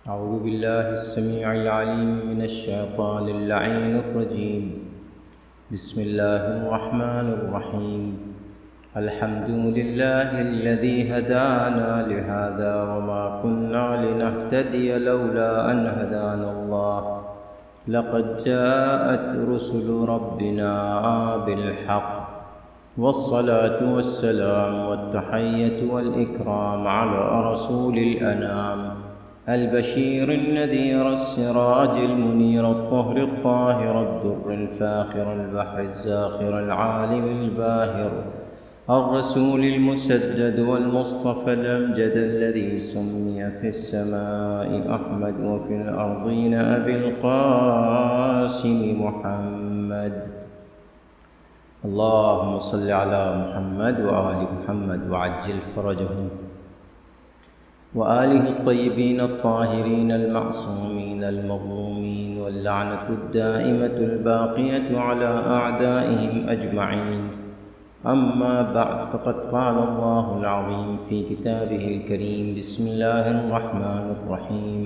أعوذ بالله السميع العليم من الشيطان اللعين الرجيم. بسم الله الرحمن الرحيم. الحمد لله الذي هدانا لهذا وما كنا لنهتدي لولا أن هدانا الله. لقد جاءت رسل ربنا بالحق والصلاة والسلام والتحية والإكرام على رسول الأنام البشير النذير السراج المنير الطهر الطاهر الدر الفاخر البحر الزاخر العالم الباهر الرسول المسدد والمصطفى الأمجد الذي سمي في السماء أحمد وفي الأرضين أبي القاسم محمد. اللهم صل على محمد وآل محمد وعجل فرجهم وآله الطيبين الطاهرين المعصومين المظلومين واللعنة الدائمة الباقية على أعدائهم أجمعين. أما بعد، فقد قال الله العظيم في كتابه الكريم: بسم الله الرحمن الرحيم.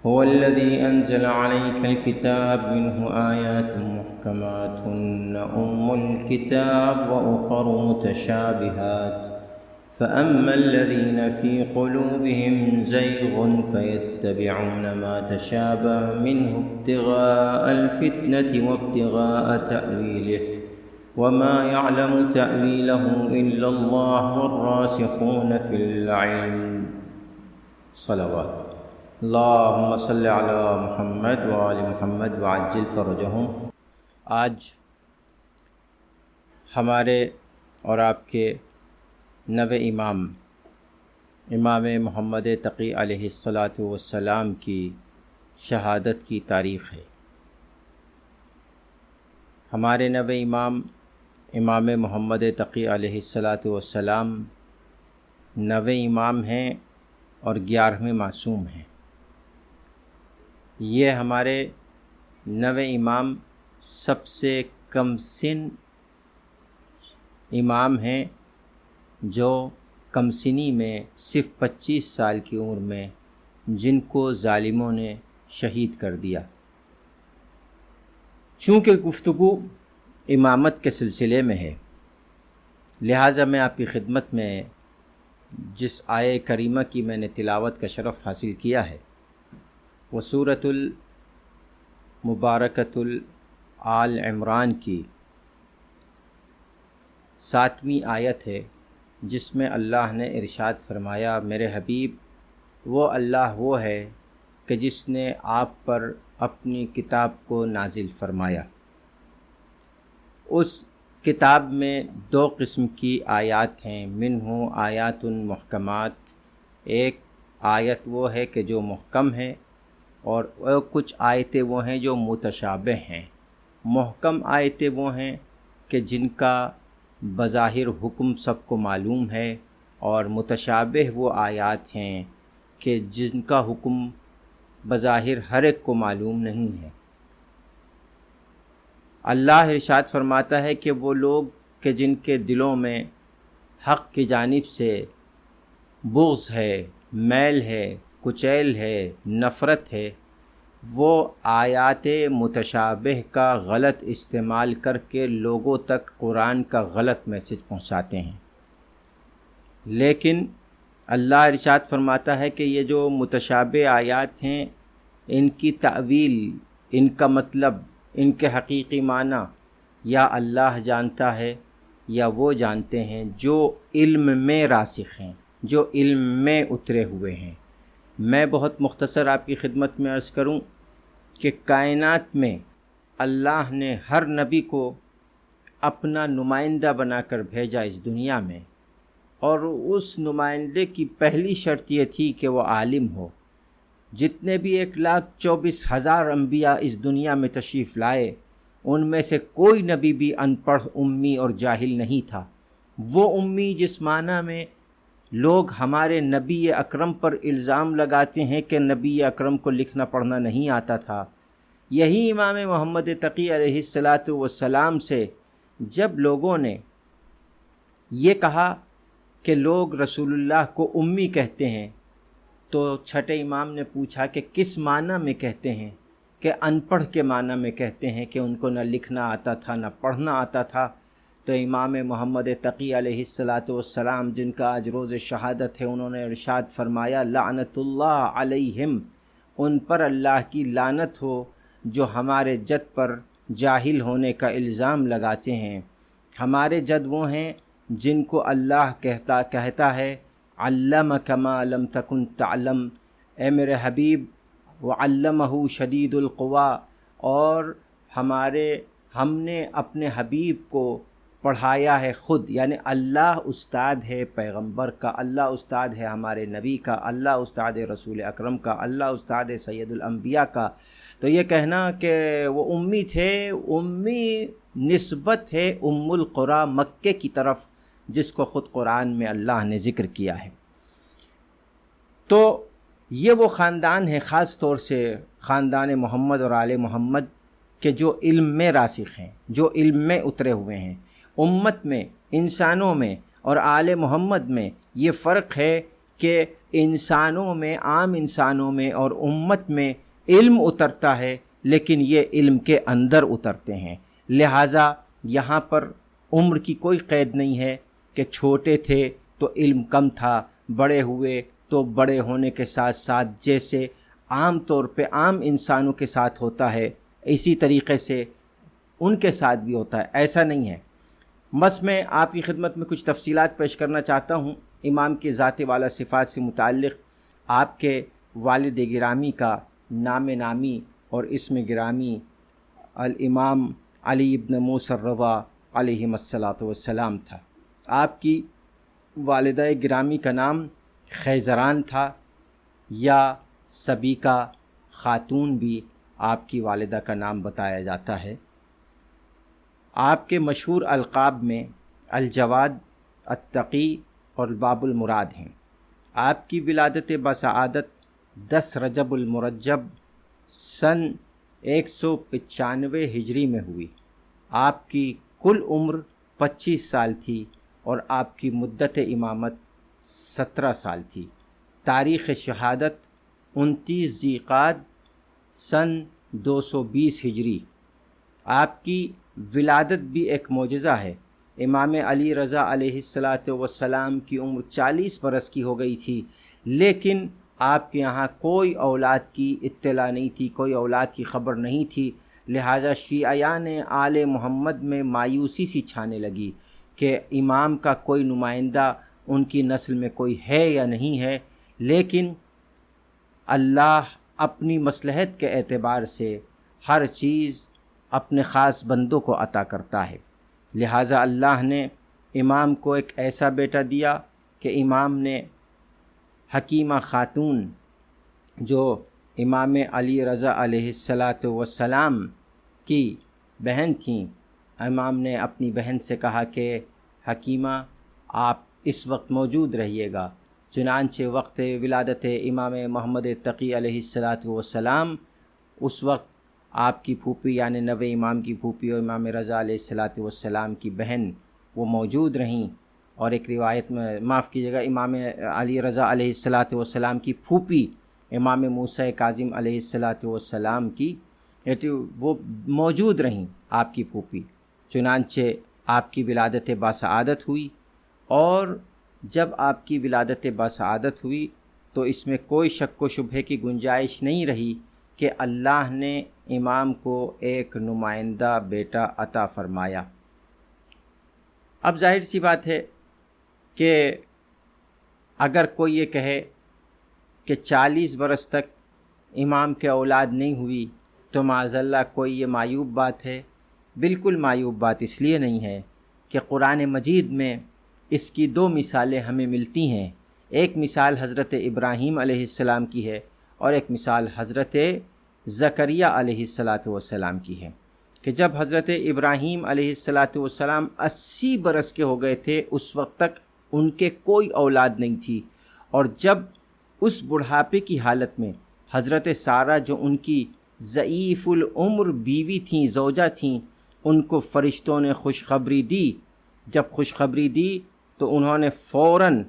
هو الذي أنزل عليك الكتاب منه آيات محكمات هن أم الكتاب وأخر متشابهات فأما الذين في قلوبهم زيغ فيتبعون ما تشابه منه ابتغاء الفتنة وابتغاء تأويله وما يعلم تأويله إلا الله والراسخون في العلم. صلوات. اللهم صل على محمد وآل محمد وعجل فرجهم. آج ہمارے اور آپ کے نوے امام محمد تقی علیہ الصلاۃ والسلام کی شہادت کی تاریخ ہے. ہمارے نوے امام محمد تقی علیہ الصلاۃ والسلام نوے امام ہیں اور 11ویں معصوم ہیں. یہ ہمارے نوے امام سب سے کم سن امام ہیں جو کم سنی میں صرف 25 سال کی عمر میں جن کو ظالموں نے شہید کر دیا. چونکہ گفتگو امامت کے سلسلے میں ہے، لہٰذا میں آپ کی خدمت میں جس آیہ کریمہ کی میں نے تلاوت کا شرف حاصل کیا ہے وہ سورۃ المبارکۃ آل عمران کی 7ویں آیت ہے، جس میں اللہ نے ارشاد فرمایا: میرے حبیب، وہ اللہ وہ ہے کہ جس نے آپ پر اپنی کتاب کو نازل فرمایا. اس کتاب میں 2 قسم کی آیات ہیں. منہ آیات محکمات، ایک آیت وہ ہے کہ جو محکم ہے، اور کچھ آیتیں وہ ہیں جو متشابہ ہیں. محکم آیتیں وہ ہیں کہ جن کا بظاہر حکم سب کو معلوم ہے، اور متشابہ وہ آیات ہیں کہ جن کا حکم بظاہر ہر ایک کو معلوم نہیں ہے. اللہ ارشاد فرماتا ہے کہ وہ لوگ کہ جن کے دلوں میں حق کی جانب سے بغض ہے، میل ہے، کچیل ہے، نفرت ہے، وہ آیات متشابہ کا غلط استعمال کر کے لوگوں تک قرآن کا غلط میسج پہنچاتے ہیں. لیکن اللہ ارشاد فرماتا ہے کہ یہ جو متشابہ آیات ہیں، ان کی تأویل، ان کا مطلب، ان کے حقیقی معنی یا اللہ جانتا ہے یا وہ جانتے ہیں جو علم میں راسخ ہیں، جو علم میں اترے ہوئے ہیں. میں بہت مختصر آپ کی خدمت میں عرض کروں کہ کائنات میں اللہ نے ہر نبی کو اپنا نمائندہ بنا کر بھیجا اس دنیا میں، اور اس نمائندے کی پہلی شرط یہ تھی کہ وہ عالم ہو. جتنے بھی 1,24,000 انبیاء اس دنیا میں تشریف لائے، ان میں سے کوئی نبی بھی ان پڑھ، امی اور جاہل نہیں تھا. وہ امی جس معنی میں لوگ ہمارے نبی اکرم پر الزام لگاتے ہیں کہ نبی اکرم کو لکھنا پڑھنا نہیں آتا تھا، یہی امام محمد تقی علیہ الصلاۃ والسلام سے جب لوگوں نے یہ کہا کہ لوگ رسول اللہ کو امی کہتے ہیں، تو چھٹے امام نے پوچھا کہ کس معنی میں کہتے ہیں؟ کہ ان پڑھ کے معنی میں کہتے ہیں کہ ان کو نہ لکھنا آتا تھا نہ پڑھنا آتا تھا۔ تو امام محمد تقی علیہ السلام جن کا آج روز شہادت ہے، انہوں نے ارشاد فرمایا لعنت اللہ علیہم، ان پر اللہ کی لعنت ہو جو ہمارے جد پر جاہل ہونے کا الزام لگاتے ہیں۔ ہمارے جد وہ ہیں جن کو اللہ کہتا ہے علمک ما لم تکن تعلم، اے میرے حبیب وعلمہ شدید القوا، اور ہم نے اپنے حبیب کو پڑھایا ہے خود، یعنی اللہ استاد ہے پیغمبر کا، اللہ استاد ہے ہمارے نبی کا، اللہ استاد ہے رسول اکرم کا، اللہ استاد ہے سید الانبیاء کا۔ تو یہ کہنا کہ وہ امی تھے، امی نسبت ہے ام القریٰ مکے کی طرف، جس کو خود قرآن میں اللہ نے ذکر کیا ہے۔ تو یہ وہ خاندان ہے، خاص طور سے خاندان محمد اور آل محمد کے جو علم میں راسخ ہیں، جو علم میں اترے ہوئے ہیں۔ امت میں، انسانوں میں اور آل محمد میں یہ فرق ہے کہ انسانوں میں، عام انسانوں میں اور امت میں علم اترتا ہے، لیکن یہ علم کے اندر اترتے ہیں۔ لہٰذا یہاں پر عمر کی کوئی قید نہیں ہے کہ چھوٹے تھے تو علم کم تھا، بڑے ہوئے تو بڑے ہونے کے ساتھ ساتھ جیسے عام طور پہ عام انسانوں کے ساتھ ہوتا ہے اسی طریقے سے ان کے ساتھ بھی ہوتا ہے، ایسا نہیں ہے۔ بس میں آپ کی خدمت میں کچھ تفصیلات پیش کرنا چاہتا ہوں امام کے ذات والا صفات سے متعلق۔ آپ کے والد گرامی کا نام نامی اور اسم گرامی الامام علی ابن موسیٰ الرضا علیہ السلام تھا۔ آپ کی والدہ گرامی کا نام خیزران تھا، یا سبیکہ خاتون بھی آپ کی والدہ کا نام بتایا جاتا ہے۔ آپ کے مشہور القاب میں الجواد، التقی اور باب المراد ہیں۔ آپ کی ولادت بسعادت 10 رجب المرجب سن 195 ہجری میں ہوئی۔ آپ کی کل عمر 25 سال تھی اور آپ کی مدت امامت 17 سال تھی۔ تاریخ شہادت 29 ذیقعد سن 220 ہجری۔ آپ کی ولادت بھی ایک معجزہ ہے۔ امام علی رضا علیہ السلام کی عمر 40 برس کی ہو گئی تھی، لیکن آپ کے یہاں کوئی اولاد کی اطلاع نہیں تھی، کوئی اولاد کی خبر نہیں تھی۔ لہٰذا شیعیان آل محمد میں مایوسی سی چھانے لگی کہ امام کا کوئی نمائندہ ان کی نسل میں کوئی ہے یا نہیں ہے، لیکن اللہ اپنی مصلحت کے اعتبار سے ہر چیز اپنے خاص بندوں کو عطا کرتا ہے۔ لہٰذا اللہ نے امام کو ایک ایسا بیٹا دیا کہ امام نے حکیمہ خاتون جو امام علی رضا علیہ السلام کی بہن تھیں، امام نے اپنی بہن سے کہا کہ حکیمہ آپ اس وقت موجود رہیے گا۔ چنانچہ وقت ولادت امام محمد تقی علیہ السلام اس وقت آپ کی پھوپھی یعنی نوے امام کی پھوپھی اور امام رضا علیہ السلام کی بہن وہ موجود رہیں، اور ایک روایت میں معاف کیجیے گا امام علی رضا علیہ السلام کی پھوپھی امام موسیٰ کاظم علیہ السلام کی وہ موجود رہیں آپ کی پھوپھی۔ چنانچہ آپ کی ولادت باسعادت ہوئی، اور جب آپ کی ولادت باسعادت ہوئی تو اس میں کوئی شک و شبہے کی گنجائش نہیں رہی کہ اللہ نے امام کو ایک نمائندہ بیٹا عطا فرمایا۔ اب ظاہر سی بات ہے کہ اگر کوئی یہ کہے کہ 40 برس تک امام کے اولاد نہیں ہوئی تو معاذ اللہ کوئی یہ معیوب بات ہے۔ بالکل معیوب بات اس لیے نہیں ہے کہ قرآن مجید میں اس کی 2 مثالیں ہمیں ملتی ہیں۔ ایک مثال حضرت ابراہیم علیہ السلام کی ہے اور ایک مثال حضرت زکریا علیہ السلام کی ہے، کہ جب حضرت ابراہیم علیہ السلام 80 برس کے ہو گئے تھے اس وقت تک ان کے کوئی اولاد نہیں تھی، اور جب اس بڑھاپے کی حالت میں حضرت سارہ جو ان کی ضعیف العمر بیوی تھیں، زوجہ تھیں، ان کو فرشتوں نے خوشخبری دی۔ جب خوشخبری دی تو انہوں نے فوراً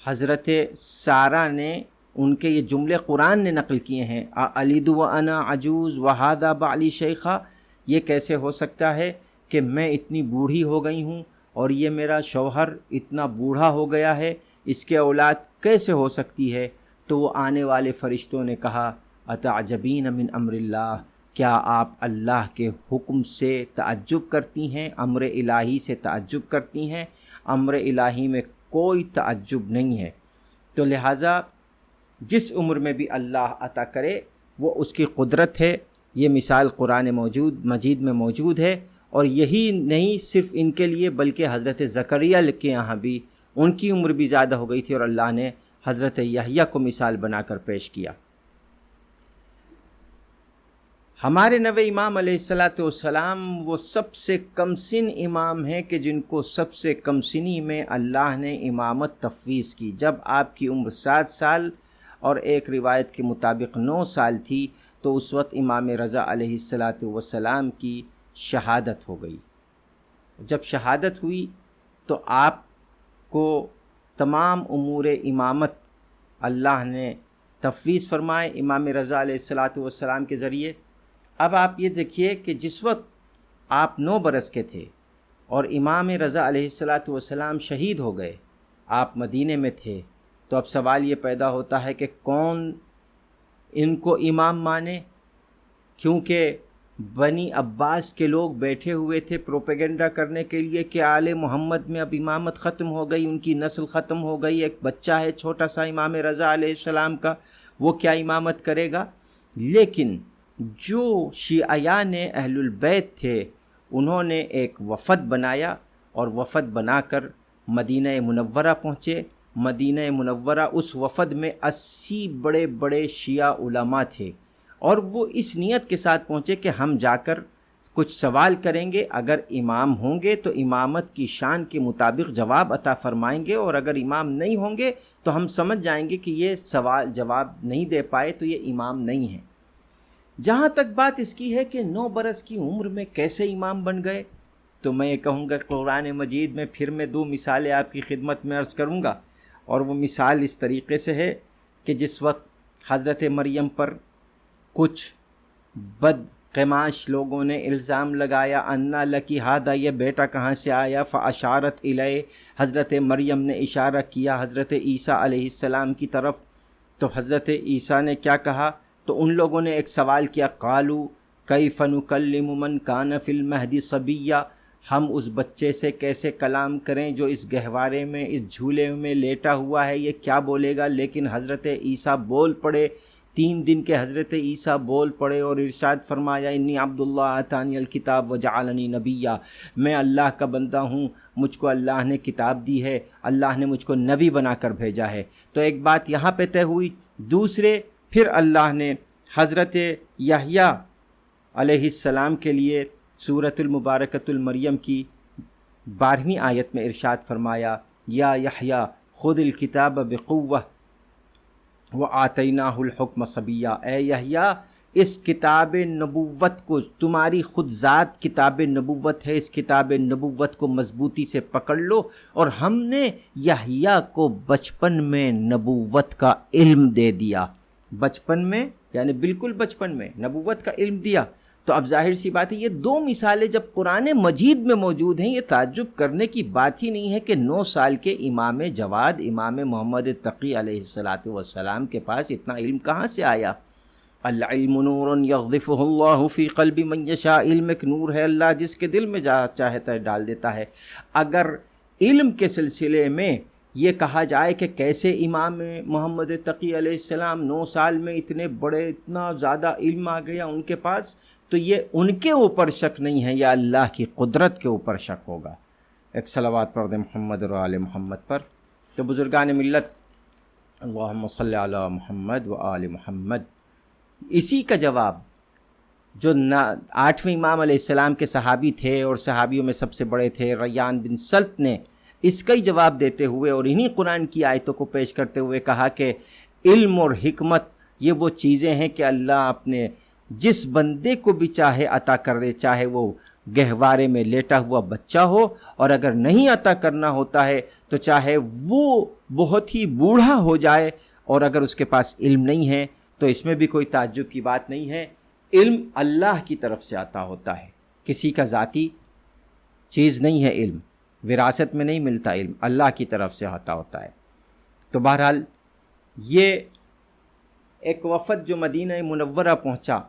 حضرت سارہ نے ان کے یہ جملے قرآن نے نقل کیے ہیں، اَأَلِدُ وَأَنَا عَجُوزٌ وَهَذَا بَعْلِي شَيْخًا، یہ کیسے ہو سکتا ہے کہ میں اتنی بوڑھی ہو گئی ہوں اور یہ میرا شوہر اتنا بوڑھا ہو گیا ہے، اس کے اولاد کیسے ہو سکتی ہے؟ تو وہ آنے والے فرشتوں نے کہا اتعجبین من امر اللہ، کیا آپ اللہ کے حکم سے تعجب کرتی ہیں، امر الہی سے تعجب کرتی ہیں؟ امر الہی میں کوئی تعجب نہیں ہے۔ تو لہٰذا جس عمر میں بھی اللہ عطا کرے وہ اس کی قدرت ہے، یہ مثال قرآن مجید میں موجود ہے۔ اور یہی نہیں صرف ان کے لیے بلکہ حضرت زکریا کے یہاں بھی ان کی عمر بھی زیادہ ہو گئی تھی اور اللہ نے حضرت یحییٰ کو مثال بنا کر پیش کیا۔ ہمارے نوے امام علیہ السلام وہ سب سے کم سن امام ہیں کہ جن کو سب سے کم سنی میں اللہ نے امامت تفویض کی۔ جب آپ کی عمر 7 سال اور ایک روایت کے مطابق 9 سال تھی تو اس وقت امام رضا علیہ السلام کی شہادت ہو گئی۔ جب شہادت ہوئی تو آپ کو تمام امور امامت اللہ نے تفویض فرمائے امام رضا علیہ السلام کے ذریعے۔ اب آپ یہ دیکھیے کہ جس وقت آپ 9 برس کے تھے اور امام رضا علیہ السلام شہید ہو گئے، آپ مدینے میں تھے، تو اب سوال یہ پیدا ہوتا ہے کہ کون ان کو امام مانے؟ کیونکہ بنی عباس کے لوگ بیٹھے ہوئے تھے پروپیگنڈا کرنے کے لیے کہ آل محمد میں اب امامت ختم ہو گئی، ان کی نسل ختم ہو گئی، ایک بچہ ہے چھوٹا سا امام رضا علیہ السلام کا، وہ کیا امامت کرے گا؟ لیکن جو شیعیان اہل البیت تھے انہوں نے ایک وفد بنایا اور وفد بنا کر مدینہ منورہ پہنچے۔ مدینہ منورہ اس وفد میں 80 بڑے بڑے شیعہ علماء تھے اور وہ اس نیت کے ساتھ پہنچے کہ ہم جا کر کچھ سوال کریں گے، اگر امام ہوں گے تو امامت کی شان کے مطابق جواب عطا فرمائیں گے، اور اگر امام نہیں ہوں گے تو ہم سمجھ جائیں گے کہ یہ سوال جواب نہیں دے پائے تو یہ امام نہیں ہیں۔ جہاں تک بات اس کی ہے کہ 9 برس کی عمر میں کیسے امام بن گئے، تو میں یہ کہوں گا قرآن مجید میں پھر میں 2 مثالیں آپ کی خدمت میں عرض کروں گا، اور وہ مثال اس طریقے سے ہے کہ جس وقت حضرت مریم پر کچھ بدقماش لوگوں نے الزام لگایا انا لکی ہادہ، یہ بیٹا کہاں سے آیا، فاشارت الیہ، حضرت مریم نے اشارہ کیا حضرت عیسیٰ علیہ السلام کی طرف، تو حضرت عیسیٰ نے کیا کہا؟ تو ان لوگوں نے ایک سوال کیا، قالوا کیف نکلم من کان فی المہد صبیا، ہم اس بچے سے کیسے کلام کریں جو اس گہوارے میں اس جھولے میں لیٹا ہوا ہے، یہ کیا بولے گا؟ لیکن حضرت عیسیٰ بول پڑے، 3 دن کے حضرت عیسیٰ بول پڑے اور ارشاد فرمایا انی عبداللہ آتانی الکتاب وجعلنی نبیا، میں اللہ کا بندہ ہوں، مجھ کو اللہ نے کتاب دی ہے، اللہ نے مجھ کو نبی بنا کر بھیجا ہے۔ تو ایک بات یہاں پہ طے ہوئی۔ دوسرے پھر اللہ نے حضرت یحییٰ علیہ السلام کے لیے سورۃ المبارکۃ المریم کی 12ویں آیت میں ارشاد فرمایا یا یحییٰ خذ الکتاب بقوہ وآتیناہ الحکم صبیا، اے یحییٰ اس کتاب نبوت کو، تمہاری خود ذات کتاب نبوت ہے، اس کتاب نبوت کو مضبوطی سے پکڑ لو، اور ہم نے یحییٰ کو بچپن میں نبوت کا علم دے دیا، بچپن میں یعنی بالکل بچپن میں نبوت کا علم دیا۔ تو اب ظاہر سی بات ہے یہ 2 مثالیں جب قرآن مجید میں موجود ہیں، یہ تعجب کرنے کی بات ہی نہیں ہے کہ 9 سال کے امام جواد امام محمد تقی علیہ السلام کے پاس اتنا علم کہاں سے آیا؟ العلم نور یقذفہ اللہ فی قلب من یشاء، علم ایک نور ہے، اللہ جس کے دل میں چاہتا ہے ڈال دیتا ہے۔ اگر علم کے سلسلے میں یہ کہا جائے کہ کیسے امام محمد تقی علیہ السلام 9 سال میں اتنے بڑے، اتنا زیادہ علم آ گیا ان کے پاس، تو یہ ان کے اوپر شک نہیں ہے، یا اللہ کی قدرت کے اوپر شک ہوگا۔ ایک صلوات پڑھ دیں محمد اور آل محمد پر۔ تو بزرگان ملت، اللہم صلی علی محمد و آل محمد، اسی کا جواب جو 8ویں امام علیہ السلام کے صحابی تھے اور صحابیوں میں سب سے بڑے تھے ریان بن سلط نے اس کا ہی جواب دیتے ہوئے اور انہی قرآن کی آیتوں کو پیش کرتے ہوئے کہا کہ علم اور حکمت یہ وہ چیزیں ہیں کہ اللہ اپنے جس بندے کو بھی چاہے عطا کر دے، چاہے وہ گہوارے میں لیٹا ہوا بچہ ہو، اور اگر نہیں عطا کرنا ہوتا ہے تو چاہے وہ بہت ہی بوڑھا ہو جائے اور اگر اس کے پاس علم نہیں ہے تو اس میں بھی کوئی تعجب کی بات نہیں ہے۔ علم اللہ کی طرف سے عطا ہوتا ہے، کسی کا ذاتی چیز نہیں ہے، علم وراثت میں نہیں ملتا، علم اللہ کی طرف سے عطا ہوتا ہے۔ تو بہرحال یہ ایک وفد جو مدینہ منورہ پہنچا،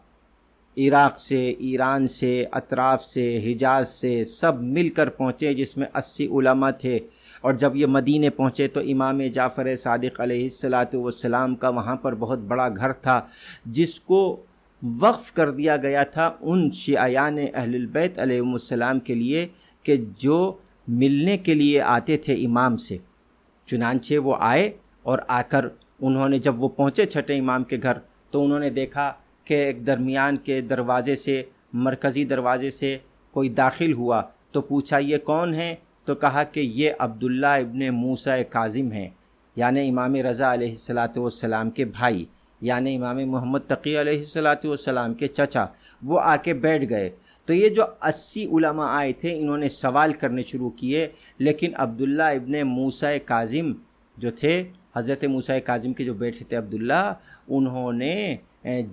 عراق سے، ایران سے، اطراف سے، حجاز سے، سب مل کر پہنچے، جس میں 80 علماء تھے۔ اور جب یہ مدینے پہنچے تو امام جعفر صادق علیہ السلام کا وہاں پر بہت بڑا گھر تھا، جس کو وقف کر دیا گیا تھا ان شیعیان اہل البیت علیہم السلام کے لیے کہ جو ملنے کے لیے آتے تھے امام سے۔ چنانچہ وہ آئے، اور آ کر انہوں نے جب وہ پہنچے چھٹے امام کے گھر تو انہوں نے دیکھا کہ ایک درمیان کے دروازے سے، مرکزی دروازے سے کوئی داخل ہوا تو پوچھا یہ کون ہے؟ تو کہا کہ یہ عبداللہ ابن موسیٰ کاظم ہیں، یعنی امام رضا علیہ السلام کے بھائی، یعنی امام محمد تقی علیہ السلام کے چچا۔ وہ آ کے بیٹھ گئے۔ تو یہ جو 80 علماء آئے تھے انہوں نے سوال کرنے شروع کیے، لیکن عبداللہ ابن موسیٰ کاظم جو تھے، حضرت موسیٰ کاظم کے جو بیٹے تھے عبداللہ، انہوں نے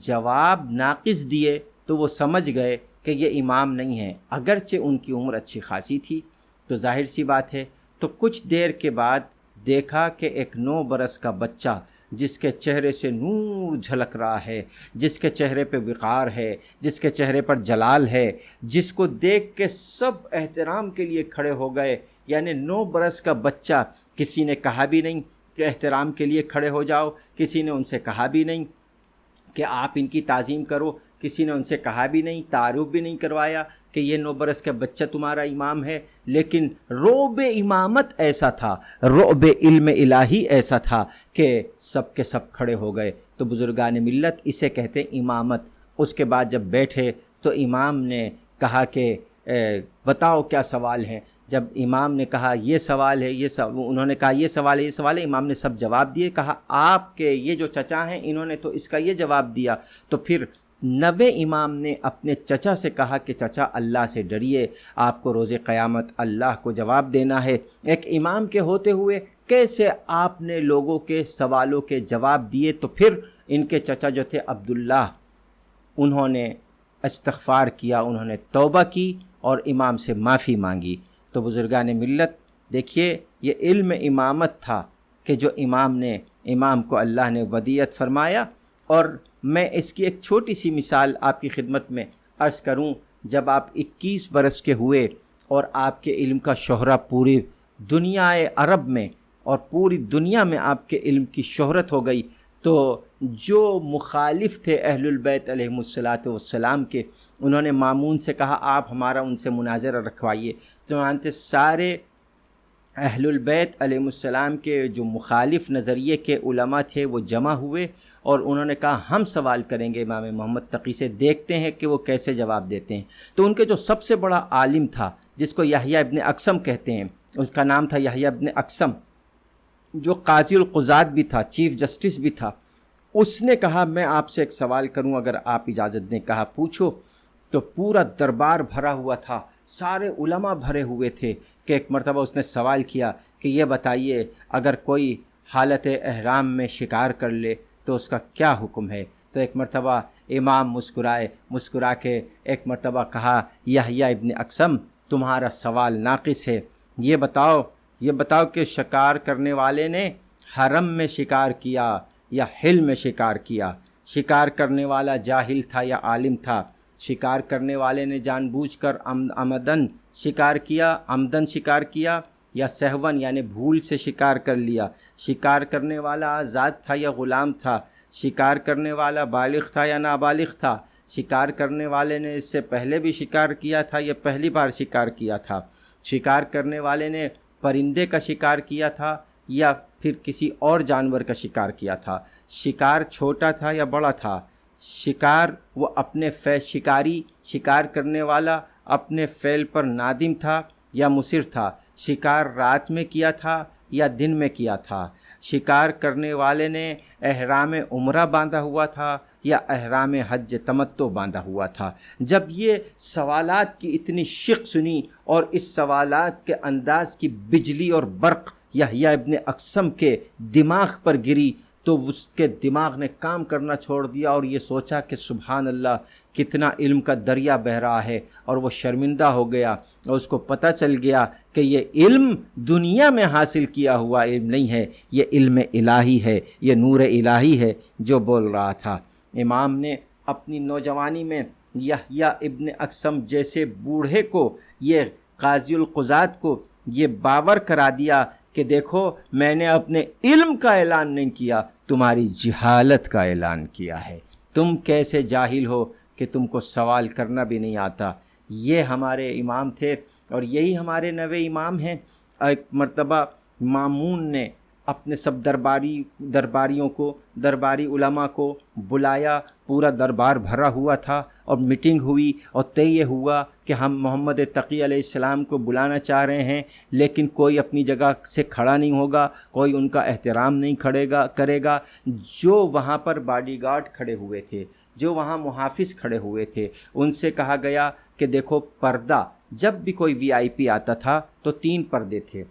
جواب ناقص دیے، تو وہ سمجھ گئے کہ یہ امام نہیں ہیں، اگرچہ ان کی عمر اچھی خاصی تھی۔ تو ظاہر سی بات ہے، تو کچھ دیر کے بعد دیکھا کہ ایک 9 برس کا بچہ، جس کے چہرے سے نور جھلک رہا ہے، جس کے چہرے پہ وقار ہے، جس کے چہرے پر جلال ہے، جس کو دیکھ کے سب احترام کے لیے کھڑے ہو گئے۔ یعنی 9 برس کا بچہ، کسی نے کہا بھی نہیں کہ احترام کے لیے کھڑے ہو جاؤ، کسی نے ان سے کہا بھی نہیں کہ آپ ان کی تعظیم کرو، کسی نے ان سے کہا بھی نہیں، تعارف بھی نہیں کروایا کہ یہ 9 برس کا بچہ تمہارا امام ہے۔ لیکن رعب امامت ایسا تھا، رعب علم الہی ایسا تھا کہ سب کے سب کھڑے ہو گئے۔ تو بزرگان ملت اسے کہتے امامت۔ اس کے بعد جب بیٹھے تو امام نے کہا کہ بتاؤ کیا سوال ہے۔ جب امام نے کہا یہ سوال ہے، انہوں نے کہا یہ سوال ہے، یہ سوال ہے، امام نے سب جواب دیے۔ کہا آپ کے یہ جو چچا ہیں انہوں نے تو اس کا یہ جواب دیا۔ تو پھر 90 امام نے اپنے چچا سے کہا کہ چچا اللہ سے ڈریے، آپ کو روز قیامت اللہ کو جواب دینا ہے۔ ایک امام کے ہوتے ہوئے کیسے آپ نے لوگوں کے سوالوں کے جواب دیے؟ تو پھر ان کے چچا جو تھے عبداللہ، انہوں نے استغفار کیا، انہوں نے توبہ کی اور امام سے معافی مانگی۔ تو بزرگان ملت دیکھیے، یہ علم امامت تھا کہ جو امام کو اللہ نے ودیعت فرمایا۔ اور میں اس کی ایک چھوٹی سی مثال آپ کی خدمت میں عرض کروں۔ جب آپ 21 برس کے ہوئے اور آپ کے علم کا شہرہ پوری دنیا عرب میں اور پوری دنیا میں آپ کے علم کی شہرت ہو گئی، تو جو مخالف تھے اہل البیت علیہم السلام کے، انہوں نے مامون سے کہا آپ ہمارا ان سے مناظرہ رکھوائیے۔ چنانچہ سارے اہل البیت علیہم السلام کے جو مخالف نظریے کے علماء تھے وہ جمع ہوئے، اور انہوں نے کہا ہم سوال کریں گے امام محمد تقی سے، دیکھتے ہیں کہ وہ کیسے جواب دیتے ہیں۔ تو ان کے جو سب سے بڑا عالم تھا، جس کو یحییٰ ابن اقسم کہتے ہیں، اس کا نام تھا یحییٰ ابن اقسم، جو قاضی القضات بھی تھا، چیف جسٹس بھی تھا، اس نے کہا میں آپ سے ایک سوال کروں اگر آپ اجازت دیں۔ کہا پوچھو۔ تو پورا دربار بھرا ہوا تھا، سارے علماء بھرے ہوئے تھے کہ ایک مرتبہ اس نے سوال کیا کہ یہ بتائیے اگر کوئی حالت احرام میں شکار کر لے تو اس کا کیا حکم ہے؟ تو ایک مرتبہ امام مسکرا کے ایک مرتبہ کہا یحییٰ ابن اقسم تمہارا سوال ناقص ہے، یہ بتاؤ کہ شکار کرنے والے نے حرم میں شکار کیا یا حل میں شکار کیا؟ شکار کرنے والا جاہل تھا یا عالم تھا؟ شکار کرنے والے نے جان بوجھ کر عمدن شکار کیا یا سہون یعنی بھول سے شکار کر لیا؟ شکار کرنے والا آزاد تھا یا غلام تھا؟ شکار کرنے والا بالغ تھا یا نابالغ تھا؟ شکار کرنے والے نے اس سے پہلے بھی شکار کیا تھا یا پہلی بار شکار کیا تھا؟ شکار کرنے والے نے پرندے کا شکار کیا تھا یا پھر کسی اور جانور کا شکار کیا تھا؟ شکار چھوٹا تھا یا بڑا تھا؟ شکار کرنے والا اپنے فعل پر نادم تھا یا مصر تھا؟ شکار رات میں کیا تھا یا دن میں کیا تھا؟ شکار کرنے والے نے احرام عمرہ باندھا ہوا تھا یا احرام حج تمتع باندھا ہوا تھا؟ جب یہ سوالات کی اتنی شق سنی اور اس سوالات کے انداز کی بجلی اور برق یحییٰ ابن اقسم کے دماغ پر گری، تو اس کے دماغ نے کام کرنا چھوڑ دیا اور یہ سوچا کہ سبحان اللہ کتنا علم کا دریا بہہ رہا ہے، اور وہ شرمندہ ہو گیا اور اس کو پتہ چل گیا کہ یہ علم دنیا میں حاصل کیا ہوا علم نہیں ہے، یہ علم الہی ہے، یہ نور الہی ہے جو بول رہا تھا۔ امام نے اپنی نوجوانی میں یحییٰ ابن اقسم جیسے بوڑھے کو، یہ قاضی القضات کو یہ باور کرا دیا کہ دیکھو میں نے اپنے علم کا اعلان نہیں کیا، تمہاری جہالت کا اعلان کیا ہے، تم کیسے جاہل ہو کہ تم کو سوال کرنا بھی نہیں آتا۔ یہ ہمارے امام تھے اور یہی ہمارے نوے امام ہیں۔ ایک مرتبہ مامون نے اپنے سب درباریوں کو، درباری علماء کو بلایا، پورا دربار بھرا ہوا تھا اور میٹنگ ہوئی اور طے یہ ہوا کہ ہم محمد تقی علیہ السلام کو بلانا چاہ رہے ہیں، لیکن کوئی اپنی جگہ سے کھڑا نہیں ہوگا، کوئی ان کا احترام نہیں کرے گا۔ جو وہاں پر باڈی گارڈ کھڑے ہوئے تھے، جو وہاں محافظ کھڑے ہوئے تھے، ان سے کہا گیا کہ دیکھو پردہ، جب بھی کوئی VIP آتا تھا تو 3 پردے تھے،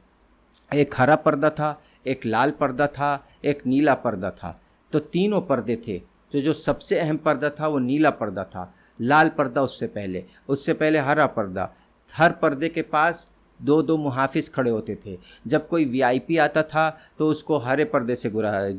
ایک ہرا پردہ تھا، ایک لال پردہ تھا، ایک نیلا پردہ تھا، تو تینوں پردے تھے۔ تو جو سب سے اہم پردہ تھا وہ نیلا پردہ تھا، لال پردہ اس سے پہلے ہرا پردہ۔ ہر پردے کے پاس 2 محافظ کھڑے ہوتے تھے۔ جب کوئی VIP آتا تھا تو اس کو ہرے پردے سے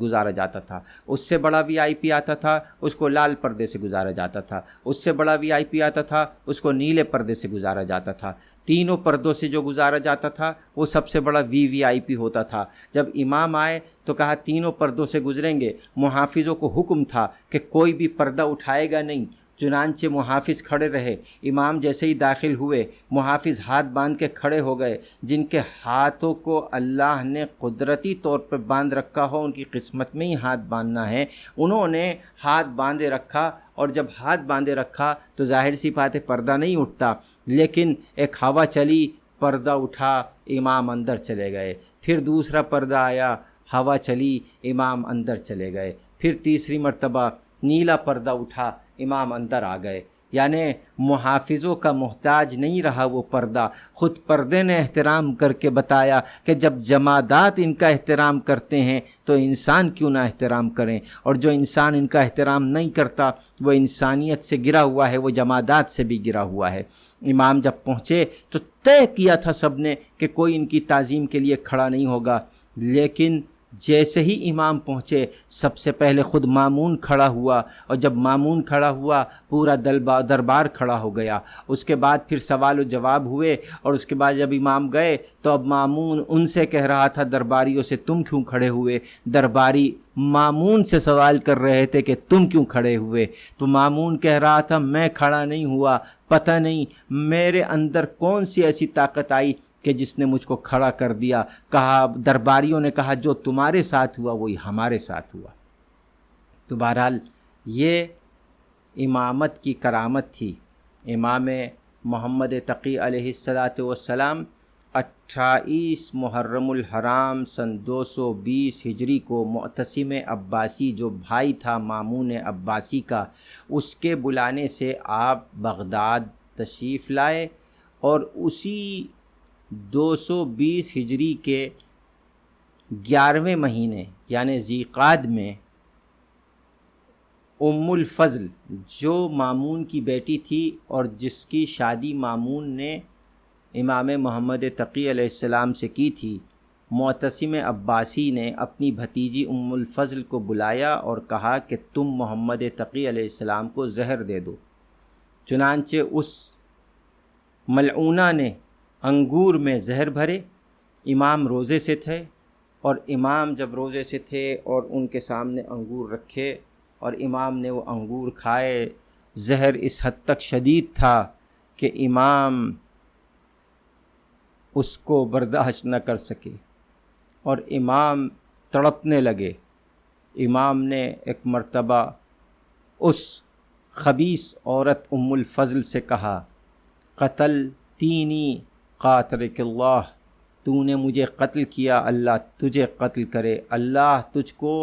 گزارا جاتا تھا، اس سے بڑا VIP آتا تھا اس کو لال پردے سے گزارا جاتا تھا، اس سے بڑا VIP آتا تھا اس کو نیلے پردے سے گزارا جاتا تھا۔ تینوں پردوں سے جو گزارا جاتا تھا وہ سب سے بڑا VVIP ہوتا تھا۔ جب امام آئے تو کہا تینوں پردوں سے گزریں گے۔ محافظوں کو حکم تھا کہ کوئی بھی پردہ اٹھائے گا نہیں، چنانچہ محافظ کھڑے رہے۔ امام جیسے ہی داخل ہوئے، محافظ ہاتھ باندھ کے کھڑے ہو گئے۔ جن کے ہاتھوں کو اللہ نے قدرتی طور پر باندھ رکھا ہو، ان کی قسمت میں ہی ہاتھ باندھنا ہے، انہوں نے ہاتھ باندھے رکھا، اور جب ہاتھ باندھے رکھا تو ظاہر سی بات ہے پردہ نہیں اٹھتا، لیکن ایک ہوا چلی، پردہ اٹھا، امام اندر چلے گئے۔ پھر دوسرا پردہ آیا، ہوا چلی، امام اندر چلے گئے۔ پھر تیسری مرتبہ نیلا پردہ اٹھا، امام اندر آ گئے۔ یعنی محافظوں کا محتاج نہیں رہا وہ پردہ، خود پردے نے احترام کر کے بتایا کہ جب جمادات ان کا احترام کرتے ہیں تو انسان کیوں نہ احترام کریں، اور جو انسان ان کا احترام نہیں کرتا وہ انسانیت سے گرا ہوا ہے، وہ جمادات سے بھی گرا ہوا ہے۔ امام جب پہنچے تو طے کیا تھا سب نے کہ کوئی ان کی تعظیم کے لیے کھڑا نہیں ہوگا، لیکن جیسے ہی امام پہنچے سب سے پہلے خود مامون کھڑا ہوا، اور جب مامون کھڑا ہوا پورا دربار کھڑا ہو گیا۔ اس کے بعد پھر سوال و جواب ہوئے، اور اس کے بعد جب امام گئے تو اب مامون ان سے کہہ رہا تھا درباریوں سے تم کیوں کھڑے ہوئے، درباری مامون سے سوال کر رہے تھے کہ تم کیوں کھڑے ہوئے، تو مامون کہہ رہا تھا میں کھڑا نہیں ہوا، پتہ نہیں میرے اندر کون سی ایسی طاقت آئی کہ جس نے مجھ کو کھڑا کر دیا۔ کہا درباریوں نے کہا جو تمہارے ساتھ ہوا وہی ہمارے ساتھ ہوا۔ تو بہرحال یہ امامت کی کرامت تھی۔ امام محمد تقی علیہ السلام 28 محرم الحرام سن 220 ہجری کو معتصم عباسی جو بھائی تھا مامون عباسی کا، اس کے بلانے سے آپ بغداد تشریف لائے، اور اسی 220 ہجری کے 11ویں مہینے یعنی ذی قعد میں ام الفضل جو مامون کی بیٹی تھی اور جس کی شادی مامون نے امام محمد تقی علیہ السلام سے کی تھی، معتصم عباسی نے اپنی بھتیجی ام الفضل کو بلایا اور کہا کہ تم محمد تقی علیہ السلام کو زہر دے دو۔ چنانچہ اس ملعونہ نے انگور میں زہر بھرے۔ امام روزے سے تھے، اور امام جب روزے سے تھے اور ان کے سامنے انگور رکھے اور امام نے وہ انگور کھائے، زہر اس حد تک شدید تھا کہ امام اس کو برداشت نہ کر سکے اور امام تڑپنے لگے۔ امام نے ایک مرتبہ اس خبیث عورت ام الفضل سے کہا قتل تینی قاتلک اللہ، تو نے مجھے قتل کیا، اللہ تجھے قتل کرے، اللہ تجھ کو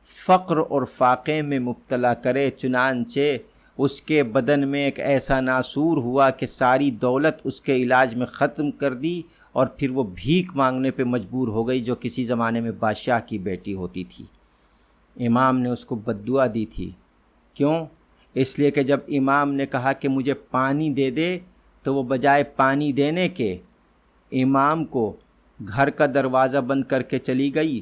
فقر اور فاقے میں مبتلا کرے۔ چنانچہ اس کے بدن میں ایک ایسا ناسور ہوا کہ ساری دولت اس کے علاج میں ختم کر دی، اور پھر وہ بھیک مانگنے پہ مجبور ہو گئی جو کسی زمانے میں بادشاہ کی بیٹی ہوتی تھی۔ امام نے اس کو بددعا دی تھی۔ کیوں؟ اس لیے کہ جب امام نے کہا کہ مجھے پانی دے دے تو وہ بجائے پانی دینے کے امام کو گھر کا دروازہ بند کر کے چلی گئی۔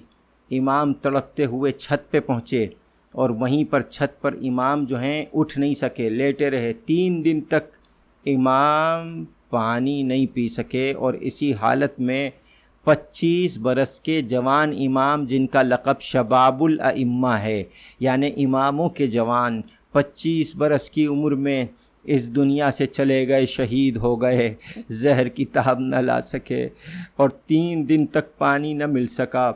امام تڑپتے ہوئے چھت پہ پہنچے اور وہیں پر چھت پر امام جو ہیں اٹھ نہیں سکے، لیٹے رہے۔ 3 دن تک امام پانی نہیں پی سکے، اور اسی حالت میں 25 برس کے جوان امام، جن کا لقب شباب الائمہ ہے، یعنی اماموں کے جوان، 25 برس کی عمر میں اس دنیا سے چلے گئے، شہید ہو گئے، زہر کی تاب نہ لا سکے، اور 3 دن تک پانی نہ مل سکا۔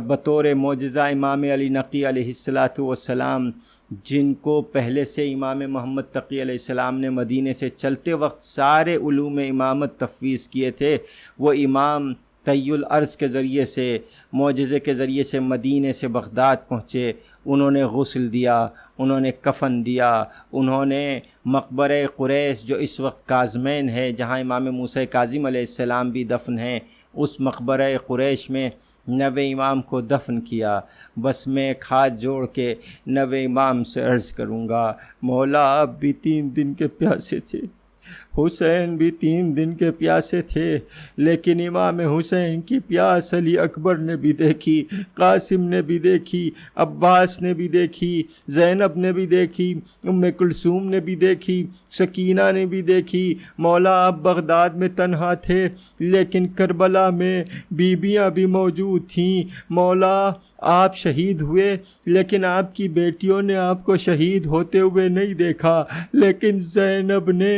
بطور معجزہ امام علی نقی علیہ السلام، جن کو پہلے سے امام محمد تقی علیہ السلام نے مدینے سے چلتے وقت سارے علوم امامت تفویض کیے تھے، وہ امام طی الارض کے ذریعے سے، معجزے کے ذریعے سے مدینے سے بغداد پہنچے۔ انہوں نے غسل دیا، انہوں نے کفن دیا، انہوں نے مقبرہ قریش جو اس وقت کاظمین ہے، جہاں امام موسیٰ کاظم علیہ السلام بھی دفن ہیں، اس مقبرہ قریش میں 90 امام کو دفن کیا۔ بس میں ایک ہاتھ جوڑ کے 90 امام سے عرض کروں گا، مولا آپ بھی 3 دن کے پیاسے تھے، حسین بھی 3 دن کے پیاسے تھے، لیکن امام حسین کی پیاس علی اکبر نے بھی دیکھی، قاسم نے بھی دیکھی، عباس نے بھی دیکھی، زینب نے بھی دیکھی، ام کلثوم نے بھی دیکھی، سکینہ نے بھی دیکھی۔ مولا آپ بغداد میں تنہا تھے، لیکن کربلا میں بیویاں بھی موجود تھیں۔ مولا آپ شہید ہوئے، لیکن آپ کی بیٹیوں نے آپ کو شہید ہوتے ہوئے نہیں دیکھا، لیکن زینب نے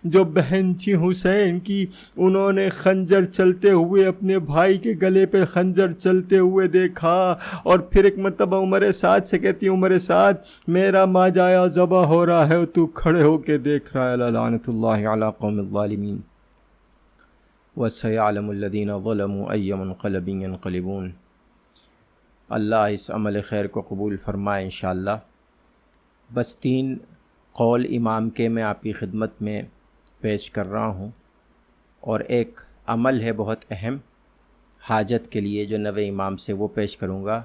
جو بہن تھی حسین کی، انہوں نے خنجر چلتے ہوئے اپنے بھائی کے گلے پہ خنجر چلتے ہوئے دیکھا۔ اور پھر ایک مرتبہ عمر سعد سے کہتی، عمر سعد میرا ماجایا ذبح ہو رہا ہے، تو کھڑے ہو کے دیکھ رہا ہے۔ لعنت اللہ علی قوم الظالمین وسيعلم الذين ظلموا أي منقلب ينقلبون۔ اللہ اس عمل خیر کو قبول فرمائے انشاءاللہ۔ بس 3 قول امام کے میں آپ کی خدمت میں پیش کر رہا ہوں، اور ایک عمل ہے بہت اہم حاجت کے لیے جو 90 امام سے، وہ پیش کروں گا۔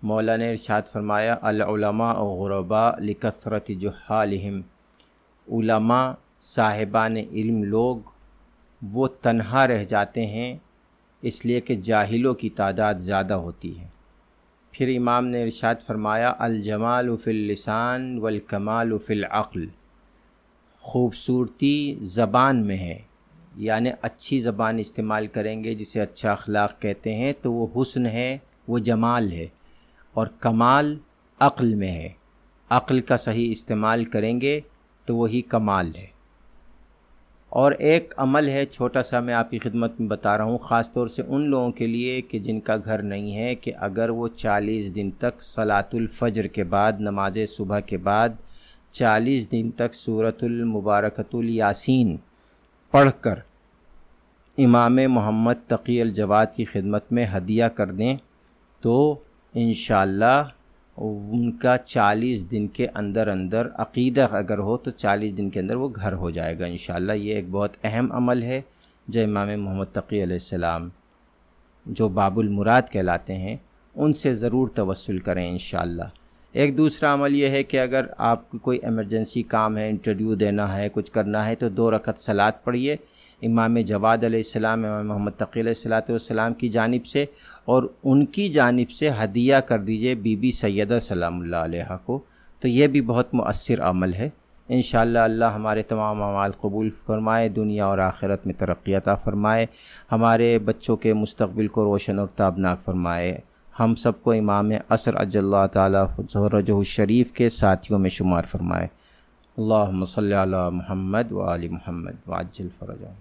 مولا نے ارشاد فرمایا، العلماء غرباء لکثرت جہالہم، علماء صاحبان علم لوگ وہ تنہا رہ جاتے ہیں اس لیے کہ جاہلوں کی تعداد زیادہ ہوتی ہے۔ پھر امام نے ارشاد فرمایا، الجمال فی اللسان والکمال فی العقل، خوبصورتی زبان میں ہے، یعنی اچھی زبان استعمال کریں گے جسے اچھا اخلاق کہتے ہیں تو وہ حسن ہے، وہ جمال ہے، اور کمال عقل میں ہے، عقل کا صحیح استعمال کریں گے تو وہی کمال ہے۔ اور ایک عمل ہے چھوٹا سا، میں آپ کی خدمت میں بتا رہا ہوں، خاص طور سے ان لوگوں کے لیے کہ جن کا گھر نہیں ہے، کہ اگر وہ 40 دن تک صلاۃ الفجر کے بعد، نماز صبح کے بعد 40 دن تک سورۃ المبارکۃ الیاسین پڑھ کر امام محمد تقی الجواد کی خدمت میں ہدیہ کر دیں تو انشاءاللہ ان کا 40 دن کے اندر عقیدہ اگر ہو تو 40 دن کے اندر وہ گھر ہو جائے گا انشاءاللہ۔ یہ ایک بہت اہم عمل ہے جو امام محمد تقی علیہ السلام جو باب المراد کہلاتے ہیں ان سے ضرور توسل کریں انشاءاللہ۔ ایک دوسرا عمل یہ ہے کہ اگر آپ کو کوئی ایمرجنسی کام ہے، انٹرویو دینا ہے، کچھ کرنا ہے، تو 2 رکعت صلاۃ پڑھیے امام جواد علیہ السلام، امام محمد تقی علیہ السلام کی جانب سے، اور ان کی جانب سے ہدیہ کر دیجئے بی بی سیدہ سلام اللہ علیہا کو، تو یہ بھی بہت مؤثر عمل ہے انشاءاللہ۔ اللہ ہمارے تمام اعمال قبول فرمائے، دنیا اور آخرت میں ترقی عطا فرمائے، ہمارے بچوں کے مستقبل کو روشن اور تابناک فرمائے، ہم سب کو امام عصر عجل اللہ تعالیٰ فرجہ الشریف کے ساتھیوں میں شمار فرمائے۔ اللہم صلی علی محمد و آل محمد وعجل فرجہ۔